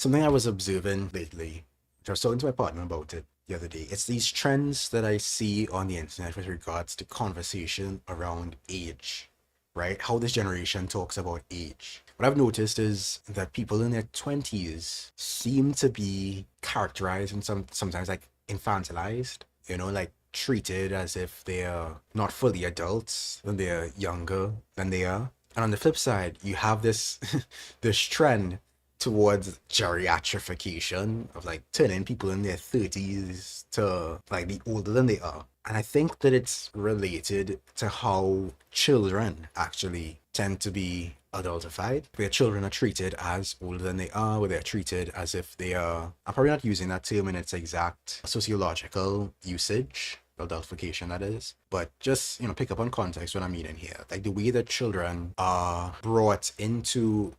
Something I was observing lately, I was talking to my partner about it the other day. It's these trends that I see on the internet with regards to conversation around age, right? How this generation talks about age. What I've noticed is that people in their 20s seem to be characterized and sometimes like infantilized, like treated as if they're not fully adults when they're younger than they are. And on the flip side, you have this this trend towards geriatrification of like turning people in their 30s to like be older than they are. And I think that it's related to how children actually tend to be adultified, where children are treated as older than they are, where they're treated as if they are, I'm probably not using that term in its exact sociological usage, adultification that is, but just, pick up on context what I mean in here. Like the way that children are brought into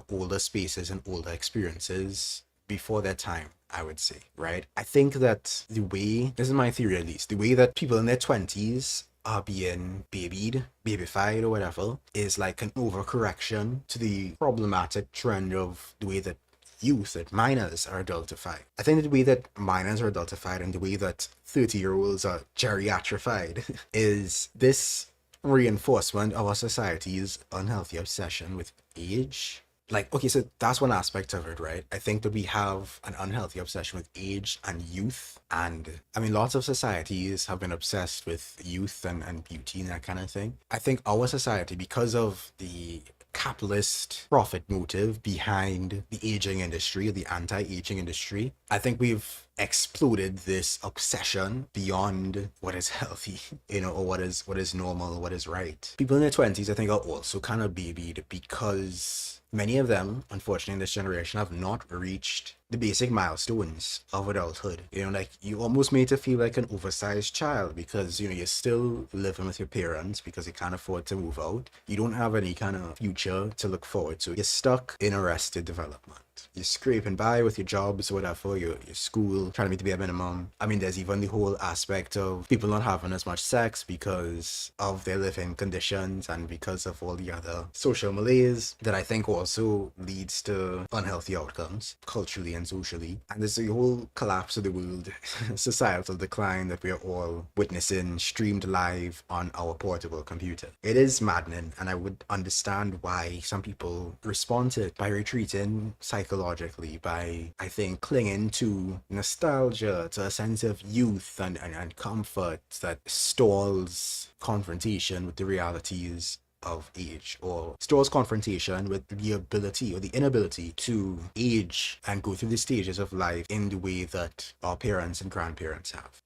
older spaces and older experiences before their time, I would say, right? I think that the way, this is my theory at least, the way that people in their 20s are being babified or whatever, is like an overcorrection to the problematic trend of the way that that minors are adultified. I think that the way that minors are adultified and the way that 30-year-olds are geriatrified is this reinforcement of our society's unhealthy obsession with age. Like, okay, so that's one aspect of it, right? I think that we have an unhealthy obsession with age and youth. And I mean, lots of societies have been obsessed with youth and beauty and that kind of thing. I think our society, because of the capitalist profit motive behind the aging industry, or the anti-aging industry, I think we've exploded this obsession beyond what is healthy, or what is normal, what is right. People in their 20s, I think, are also kind of babied because many of them, unfortunately, in this generation, have not reached the basic milestones of adulthood. Like you almost made to feel like an oversized child because, you're still living with your parents because you can't afford to move out. You don't have any kind of future to look forward to. You're stuck in arrested development. You're scraping by with your jobs, whatever, your school, trying to meet the bare minimum. I mean, there's even the whole aspect of people not having as much sex because of their living conditions and because of all the other social malaise that I think also leads to unhealthy outcomes culturally and socially. And there's the whole collapse of the world, societal decline that we are all witnessing streamed live on our portable computer. It is maddening, and I would understand why some people respond to it by retreating psychologically, by, I think, clinging to nostalgia, to a sense of youth and comfort that stalls confrontation with the realities of age, or stores confrontation with the ability or the inability to age and go through the stages of life in the way that our parents and grandparents have.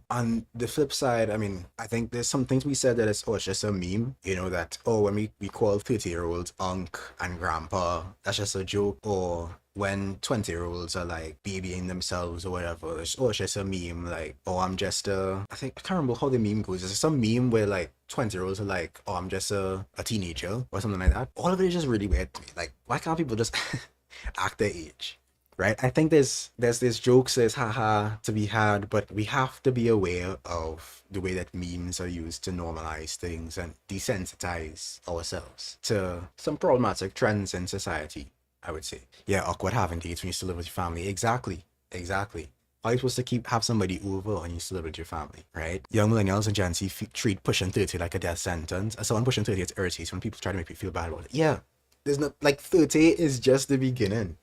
On the flip side, I mean, I think there's some things we said that it's just a meme, that, when we call 30-year-olds unc and grandpa, that's just a joke. Or when 20-year-olds are like babying themselves or whatever, it's just a meme, like, I'm just I can't remember how the meme goes. There's some meme where like 20-year-olds are like, I'm just a teenager or something like that. All of it is just really weird to me. Like, why can't people just act their age? Right? I think there's jokes, there's haha to be had, but we have to be aware of the way that memes are used to normalize things and desensitize ourselves to some problematic trends in society, I would say. Yeah, awkward having dates when you still live with your family. Exactly. How are you supposed to have somebody over when you still live with your family, right? Young millennials and Gen Z treat pushing 30 like a death sentence. As someone pushing 30, it's irritating when people try to make me feel bad about it. Yeah, there's no, like, 30 is just the beginning,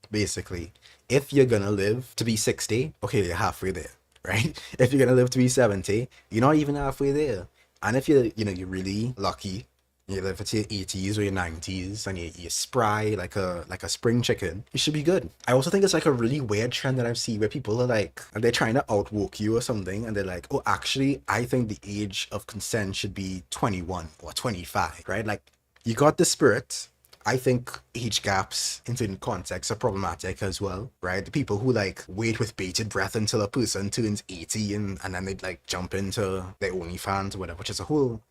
basically. If you're gonna live to be 60, okay, you're halfway there, right? If you're gonna live to be 70, you're not even halfway there. And if you're really lucky, you live at your 80s or your 90s and you're spry like a spring chicken, you should be good. I also think it's like a really weird trend that I've seen where people are like, they're trying to outwoke you or something, and they're like, actually, I think the age of consent should be 21 or 25, right? Like, you got the spirit. I think age gaps in certain contexts are problematic as well, right? The people who like wait with bated breath until a person turns 80 and then they like jump into their OnlyFans or whatever, which is a whole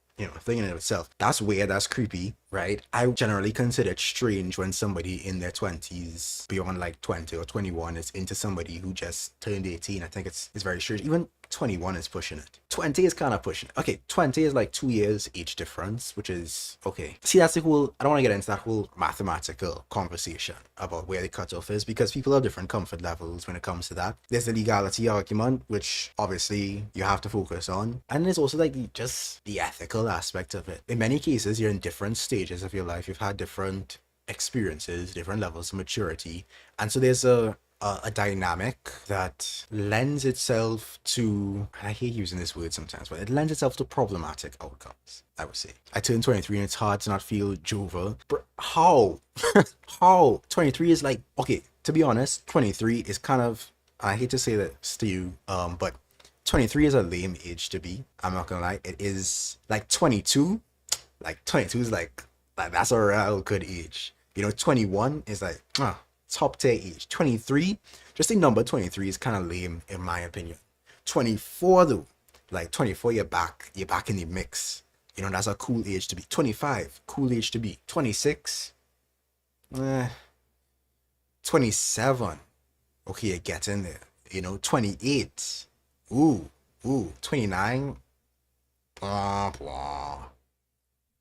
thing in itself. That's weird, that's creepy. right? I generally consider it strange when somebody in their 20s, beyond like 20 or 21, is into somebody who just turned 18. I think it's very strange. Even 21 is pushing it. 20 is kind of pushing it. Okay, 20 is like 2 years age difference, which is okay. See, that's the whole, I don't want to get into that whole mathematical conversation about where the cutoff is because people have different comfort levels when it comes to that. There's the legality argument, which obviously you have to focus on. And there's also like just the ethical aspect of it. In many cases, you're in different stages of your life. You've had different experiences, different levels of maturity. And so there's a dynamic that lends itself to, I hate using this word sometimes, but it lends itself to problematic outcomes, I would say. I turned 23 and it's hard to not feel jovial. But how? How? 23 is like, okay, to be honest, 23 is kind of, I hate to say this to you, but 23 is a lame age to be. I'm not gonna lie. It is like 22. Like 22 is like that's a real good age. 21 is like top tier age. 23, just the number 23 is kind of lame in my opinion. 24 though, like 24, you're back in the mix. That's a cool age to be. 25, cool age to be. 26, 27, okay, you're getting there. 28, ooh, 29, blah blah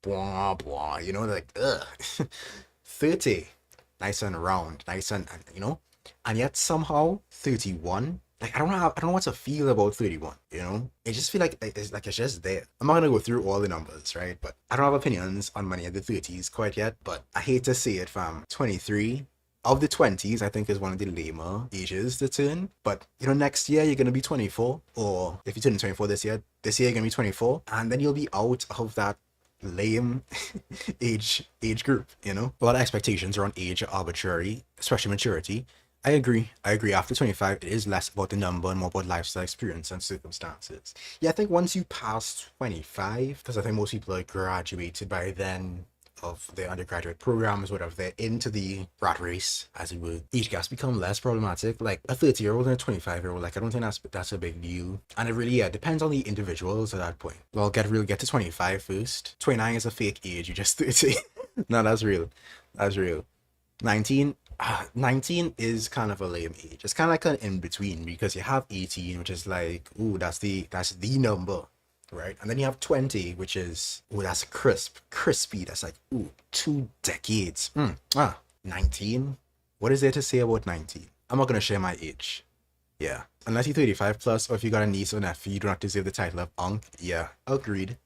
blah blah. Like ugh. 30, nice and round, nice and yet somehow 31, like I don't know what to feel about 31. I just feel like it's just there. I'm not gonna go through all the numbers, right? But I don't have opinions on many of the 30s quite yet, but I hate to say it, fam. 23 of the 20s I think is one of the lamer ages to turn, but next year you're gonna be 24, or if you turn 24 this year you're gonna be 24, and then you'll be out of that lame age group. A lot of expectations around age are arbitrary, especially maturity. I agree after 25 it is less about the number and more about lifestyle experience and circumstances. Yeah, I think once you pass 25, because I think most people are graduated by then of their undergraduate programs, whatever, they're into the rat race, as it would. Age gaps become less problematic. Like a 30-year-old and a 25-year-old, like I don't think that's a big deal. And it really, yeah, depends on the individuals at that point. Well, get to 25 first. 29 is a fake age, you just 30. No, that's real. That's real. 19, 19 is kind of a lame age. It's kind of like an in between because you have 18, which is like, ooh, that's the number, right? And then you have 20, which is, ooh, that's crispy. That's like, ooh, 2 decades. 19. What is there to say about 19? I'm not gonna share my age. Yeah, unless you're 35 plus, or if you got a niece or nephew, you don't have to deserve the title of unc. Yeah, agreed.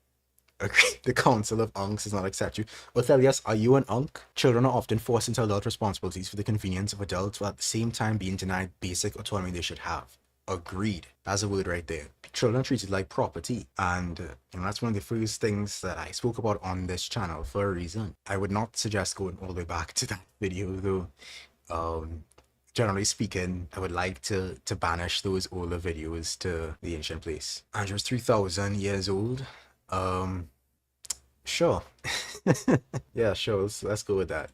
Agreed. The Council of Uncs does not accept you. Othelius, are you an unk? Children are often forced into adult responsibilities for the convenience of adults while at the same time being denied basic autonomy they should have. Agreed. That's a word right there. Children are treated like property. And that's one of the first things that I spoke about on this channel for a reason. I would not suggest going all the way back to that video though. Generally speaking, I would like to banish those older videos to the ancient place. Andrew's 3,000 years old. Sure. Yeah, sure. Let's go with that.